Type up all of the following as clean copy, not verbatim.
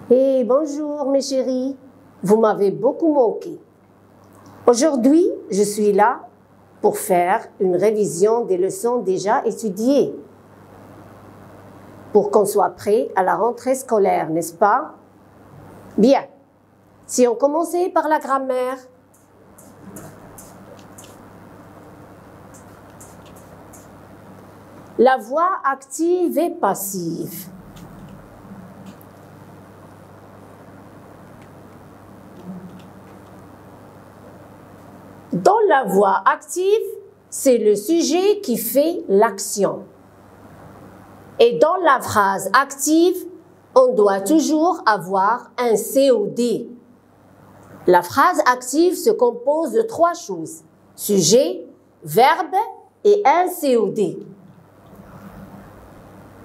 Hey, bonjour mes chéris, vous m'avez beaucoup manqué. Aujourd'hui, je suis là pour faire une révision des leçons déjà étudiées, pour qu'on soit prêt à la rentrée scolaire, n'est-ce pas? Bien, si on commençait par la grammaire. La voix active et passive. Dans la voix active, c'est le sujet qui fait l'action. Et dans la phrase active, on doit toujours avoir un COD. La phrase active se compose de 3 choses: sujet, verbe et un COD.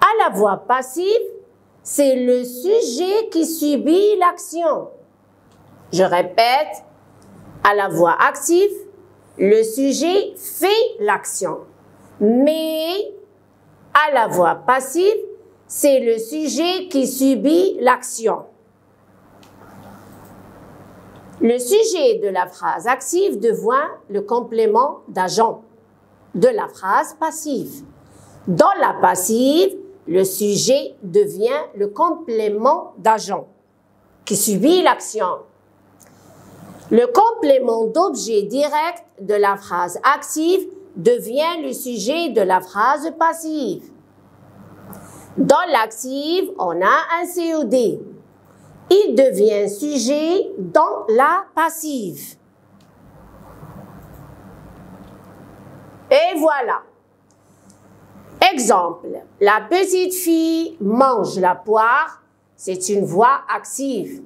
À la voix passive, c'est le sujet qui subit l'action. Je répète, à la voix active, le sujet fait l'action. Mais à la voix passive, c'est le sujet qui subit l'action. Le sujet de la phrase active devient le complément d'agent de la phrase passive. Dans la passive, le sujet devient le complément d'agent qui subit l'action. Le complément d'objet direct de la phrase active devient le sujet de la phrase passive. Dans l'active, on a un COD. Il devient sujet dans la passive. Et voilà. Exemple, la petite fille mange la poire, c'est une voix active.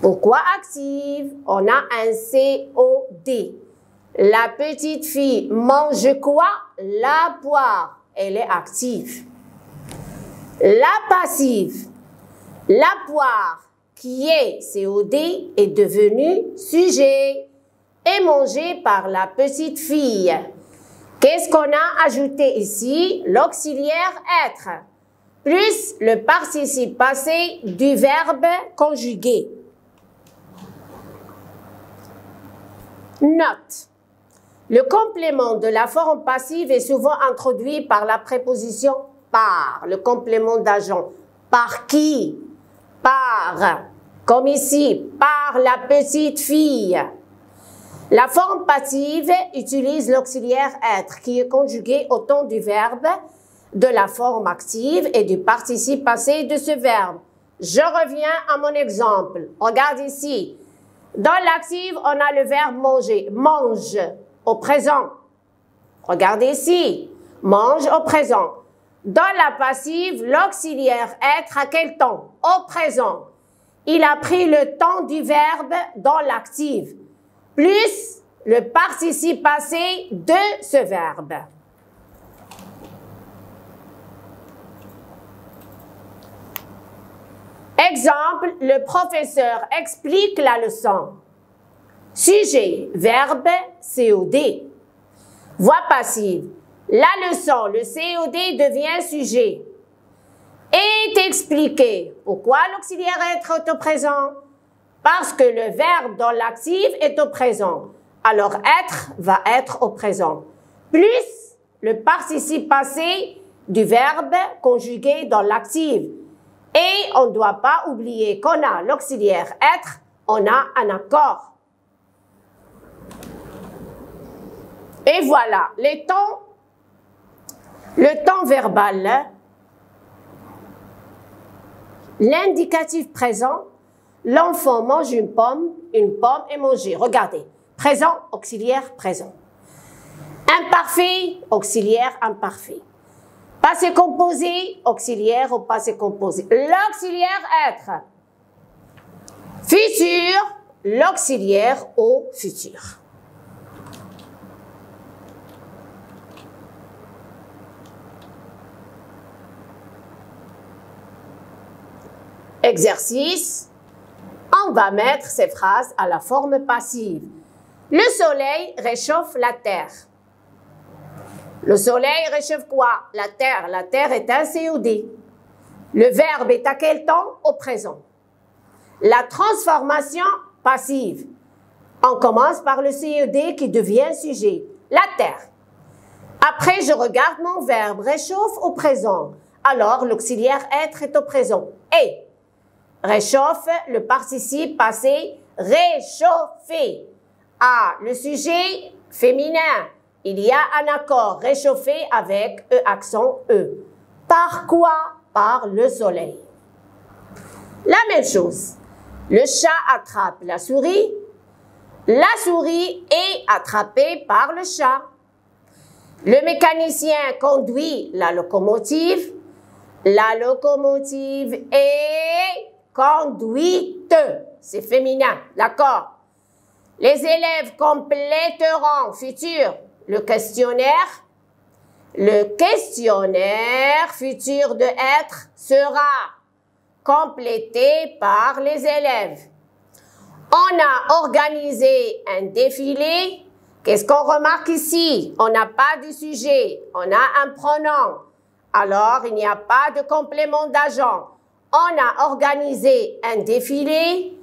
Pourquoi active? On a un COD. La petite fille mange quoi? La poire. Elle est active. La passive. La poire qui est COD est devenue sujet et mangée par la petite fille. Qu'est-ce qu'on a ajouté ici? L'auxiliaire être, plus le participe passé du verbe conjugué. Note. Le complément de la forme passive est souvent introduit par la préposition par, le complément d'agent. Par qui? Par. Comme ici, par la petite fille. La forme passive utilise l'auxiliaire être qui est conjugué au temps du verbe, de la forme active et du participe passé de ce verbe. Je reviens à mon exemple. Regarde ici. Dans l'active, on a le verbe manger. Mange au présent. Regardez ici. Mange au présent. Dans la passive, l'auxiliaire être à quel temps? Au présent. Il a pris le temps du verbe dans l'active, plus le participe passé de ce verbe. Exemple, le professeur explique la leçon. Sujet, verbe, COD. Voix passive. La leçon, le COD devient sujet. Est expliqué. Pourquoi l'auxiliaire être est au présent? Parce que le verbe dans l'active est au présent. Alors, être va être au présent. Plus le participe passé du verbe conjugué dans l'active. Et on ne doit pas oublier qu'on a l'auxiliaire être, on a un accord. Et voilà, le temps verbal, l'indicatif présent, l'enfant mange une pomme est mangée. Regardez, présent, auxiliaire, présent. Imparfait, auxiliaire, imparfait. Passé composé, auxiliaire au passé composé. L'auxiliaire être. Futur, l'auxiliaire au futur. Exercice. On va mettre ces phrases à la forme passive. Le soleil réchauffe la terre. Le soleil réchauffe quoi? La terre. La terre est un COD. Le verbe est à quel temps? Au présent. La transformation passive. On commence par le CED qui devient sujet. La terre. Après, je regarde mon verbe réchauffe au présent. Alors, l'auxiliaire être est au présent. Et réchauffe, le participe passé, réchauffer. Ah, le sujet féminin. Il y a un accord réchauffé avec E accent E. Par quoi? Par le soleil. La même chose. Le chat attrape la souris. La souris est attrapée par le chat. Le mécanicien conduit la locomotive. La locomotive est conduite. C'est féminin, d'accord? Les élèves compléteront futur le questionnaire. Le questionnaire futur de être sera complété par les élèves. On a organisé un défilé. Qu'est-ce qu'on remarque ici? On n'a pas de sujet, on a un pronom. Alors, il n'y a pas de complément d'agent. On a organisé un défilé.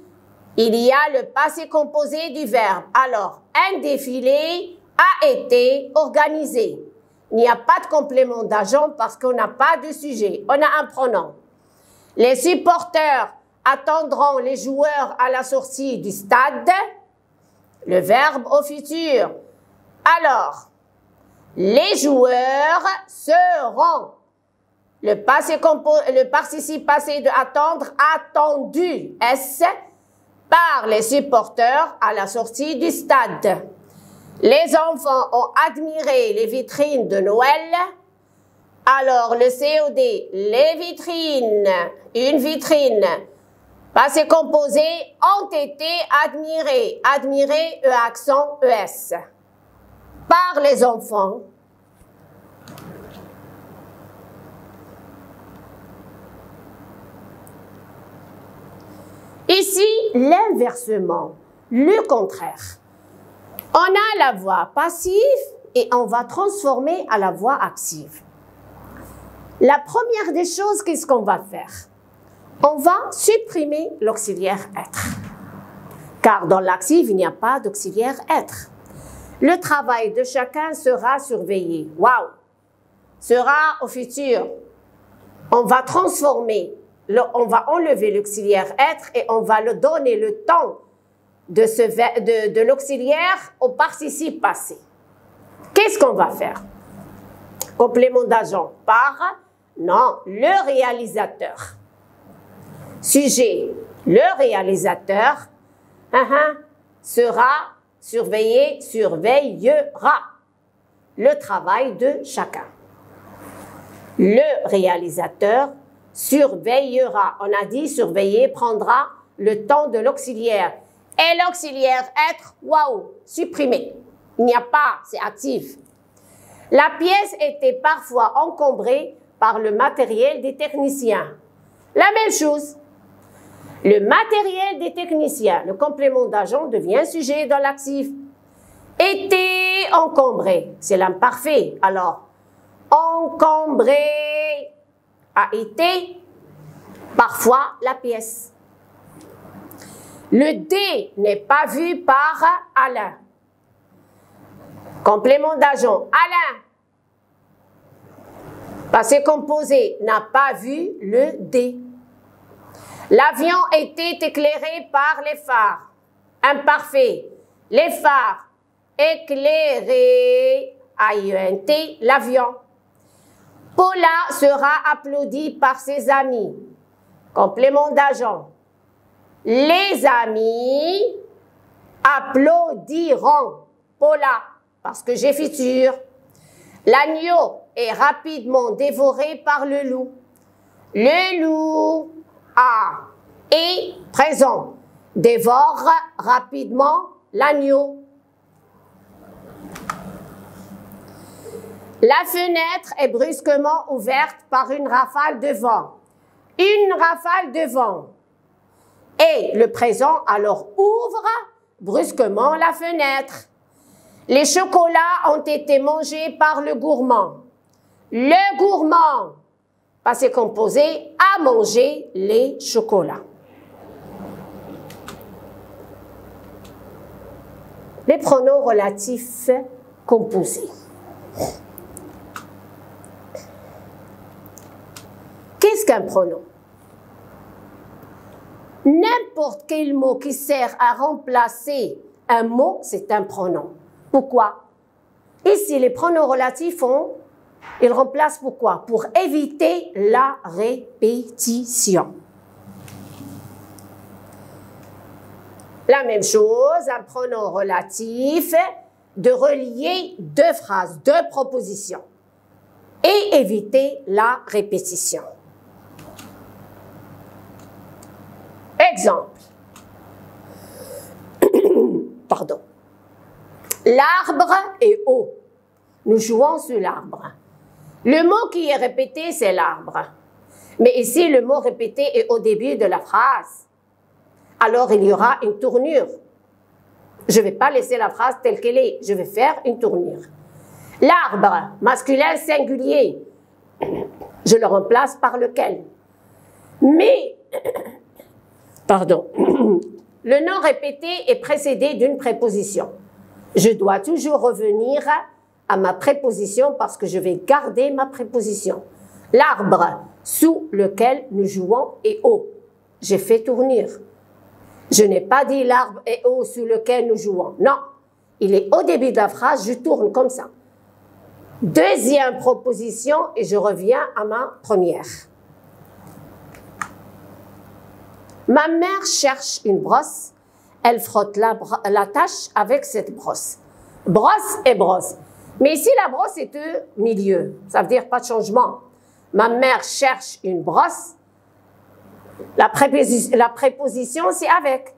Il y a le passé composé du verbe. Alors, un défilé a été organisé. Il n'y a pas de complément d'agent parce qu'on n'a pas de sujet. On a un pronom. Les supporters attendront les joueurs à la sortie du stade. Le verbe au futur. Alors, les joueurs seront. Le participe passé de attendre, attendu, S, par les supporters à la sortie du stade. Les enfants ont admiré les vitrines de Noël. Alors, le COD, les vitrines, une vitrine, passé composé, ont été admirés. Admirés, E accent, ES. Par les enfants. Ici, l'inversement, le contraire. On a la voix passive et on va transformer à la voix active. La première des choses, qu'est-ce qu'on va faire? On va supprimer l'auxiliaire être. Car dans l'active, il n'y a pas d'auxiliaire être. Le travail de chacun sera surveillé. Waouh! Sera au futur. On va transformer, on va enlever l'auxiliaire être et on va le donner le temps de l'auxiliaire au participe passé. Qu'est-ce qu'on va faire? Complément d'agent par, non, le réalisateur. Sujet, le réalisateur sera surveillé, surveillera le travail de chacun. Le réalisateur surveillera. On a dit surveiller prendra le temps de l'auxiliaire. Et l'auxiliaire être, waouh, supprimé. Il n'y a pas, c'est actif. La pièce était parfois encombrée par le matériel des techniciens. La même chose. Le matériel des techniciens, le complément d'agent devient sujet dans l'actif. Était encombré, c'est l'imparfait. Alors, encombré a été parfois la pièce. Le D n'est pas vu par Alain. Complément d'agent, Alain. Passé composé n'a pas vu le D. L'avion était éclairé par les phares. Imparfait. Les phares éclairés, A-I-E-N-T, l'avion. Paula sera applaudie par ses amis. Complément d'agent. Les amis applaudiront Paula, parce que j'ai futur. L'agneau est rapidement dévoré par le loup. Le loup est présent, dévore rapidement l'agneau. La fenêtre est brusquement ouverte par une rafale de vent. Une rafale de vent. Et le présent alors ouvre brusquement la fenêtre. Les chocolats ont été mangés par le gourmand. Le gourmand, passé composé, a mangé les chocolats. Les pronoms relatifs composés. Qu'est-ce qu'un pronom? N'importe quel mot qui sert à remplacer un mot, c'est un pronom. Pourquoi? Ici, les pronoms relatifs, ils remplacent pourquoi? Pour éviter la répétition. La même chose, un pronom relatif, de relier deux phrases, deux propositions et éviter la répétition. Exemple. Pardon. L'arbre est haut. Nous jouons sur l'arbre. Le mot qui est répété, c'est l'arbre. Mais ici, le mot répété est au début de la phrase. Alors, il y aura une tournure. Je ne vais pas laisser la phrase telle qu'elle est. Je vais faire une tournure. L'arbre, masculin singulier. Je le remplace par lequel? Mais, pardon, le nom répété est précédé d'une préposition. Je dois toujours revenir à ma préposition parce que je vais garder ma préposition. L'arbre sous lequel nous jouons est haut. J'ai fait tournure. Je n'ai pas dit l'arbre est haut sous lequel nous jouons. Non, il est au début de la phrase, je tourne comme ça. Deuxième proposition et je reviens à ma première. Ma mère cherche une brosse. Elle frotte la tâche avec cette brosse. Brosse et brosse. Mais ici, la brosse est au milieu. Ça veut dire pas de changement. Ma mère cherche une brosse. La préposition, c'est avec.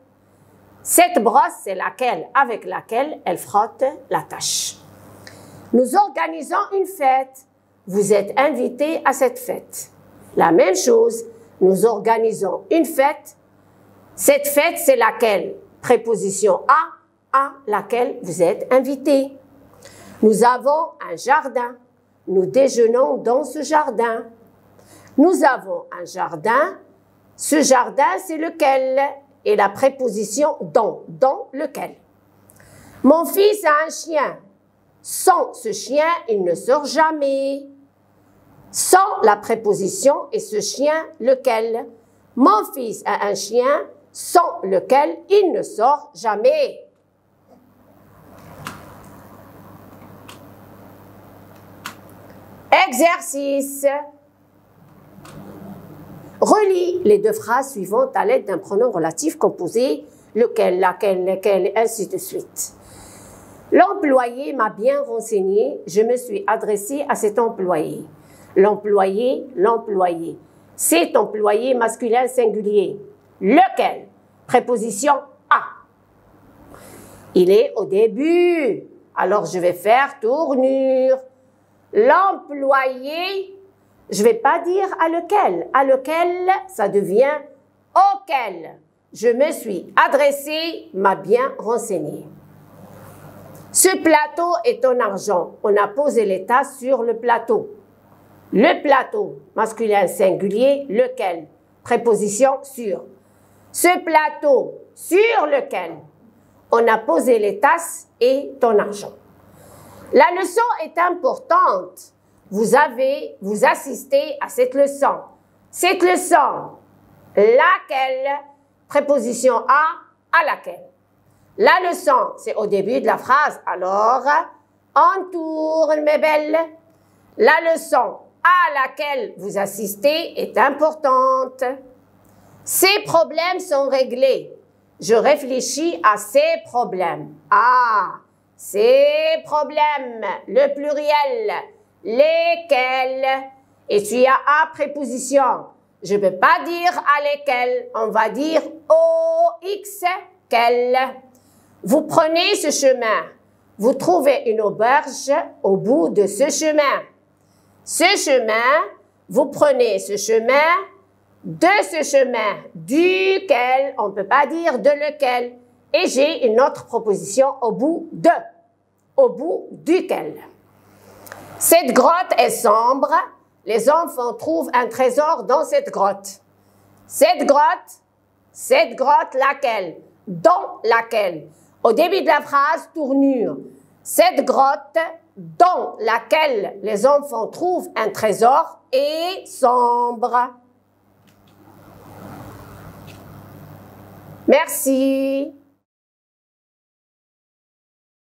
Cette brosse, c'est laquelle, avec laquelle elle frotte la tâche. Nous organisons une fête. Vous êtes invités à cette fête. La même chose, nous organisons une fête. Cette fête, c'est laquelle? Préposition à laquelle vous êtes invités. Nous avons un jardin. Nous déjeunons dans ce jardin. Nous avons un jardin. Ce jardin, c'est lequel? Et la préposition dans lequel. Mon fils a un chien. Sans ce chien, il ne sort jamais. Sans la préposition et ce chien, lequel? Mon fils a un chien sans lequel il ne sort jamais. Exercice. Relis les deux phrases suivantes à l'aide d'un pronom relatif composé, lequel, laquelle, lequel, et ainsi de suite. L'employé m'a bien renseigné, je me suis adressé à cet employé. L'employé, l'employé. Cet employé masculin singulier. Lequel? Préposition à. Il est au début. Alors, je vais faire tournure. L'employé, je ne vais pas dire à lequel. À lequel, ça devient auquel. Je me suis adressé, m'a bien renseigné. Ce plateau est en argent. On a posé les tasses sur le plateau. Le plateau, masculin singulier, lequel? Préposition sur. Ce plateau sur lequel on a posé les tasses est en argent. La leçon est importante. Vous assistez à cette leçon. Cette leçon, laquelle? Préposition à laquelle? La leçon, c'est au début de la phrase. Alors, on tourne, mes belles. La leçon à laquelle vous assistez est importante. Ces problèmes sont réglés. Je réfléchis à ces problèmes. Ah, ces problèmes, le pluriel, lesquels. Et tu as à préposition. Je ne peux pas dire à lesquels. On va dire OX, quel. Vous prenez ce chemin. Vous trouvez une auberge au bout de ce chemin. Ce chemin, vous prenez ce chemin, de ce chemin, duquel, on ne peut pas dire de lequel. Et j'ai une autre proposition au bout duquel. Cette grotte est sombre. Les enfants trouvent un trésor dans cette grotte. Cette grotte, laquelle? Dans laquelle? Au début de la phrase, tournure. Cette grotte dans laquelle les enfants trouvent un trésor est sombre. Merci.